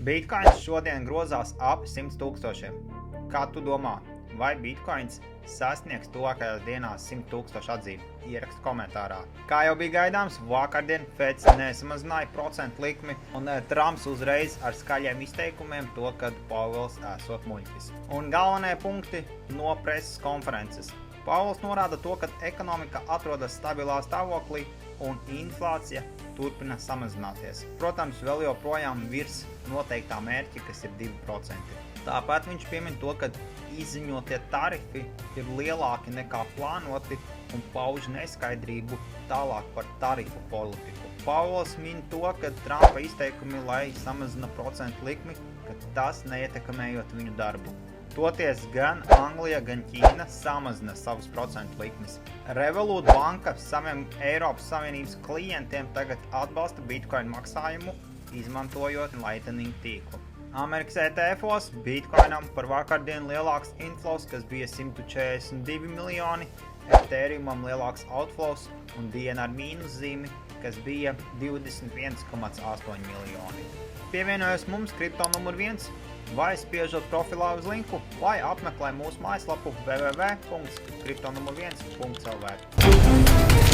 Bitcoins šodien grozās ap 100 000. Kā tu domā, vai Bitcoins sasniegs tuvākajās dienās 100 000 atzīmi? Ieraksti komentārā. Kā jau bija gaidāms, vakardien Feds nesamazināja procentu likmi un Trumps uzreiz ar skaļiem izteikumiem to, kad Pauels esot muļķis. Un galvenie punkti no preses konferences. Pauels norāda to, ka ekonomika atrodas stabilā stāvoklī un inflācija turpina samazināties. Protams, vēl joprojām virs noteiktā mērķa, kas ir 2%. Tāpat viņš piemin to, ka izziņotie tarifi ir lielāki nekā plānoti un pauž neskaidrību tālāk par tarifu politiku. Pauels min to, ka Trumpa izteikumi, lai samazina procentu likmi, ka tas neietekmējot viņu darbu. Toties gan Anglija, gan Ķīna samazina savus procentu likmes. Revolut banka saviem Eiropas Savienības klientiem tagad atbalsta Bitcoin maksājumu, izmantojot Lightning tīklu. Amerikas ETF-os Bitcoinam par vakardienu lielāks inflows, kas bija 142 miljoni, Ethereumam lielāks outflows un diena ar mīnuszīmi, kas bija 21,8 miljoni. Pievienojies mums kripto numur 1 vai spiežot profilā uz linku, vai apmeklē mūsu mājaslapu www.kriptonumur1.lv.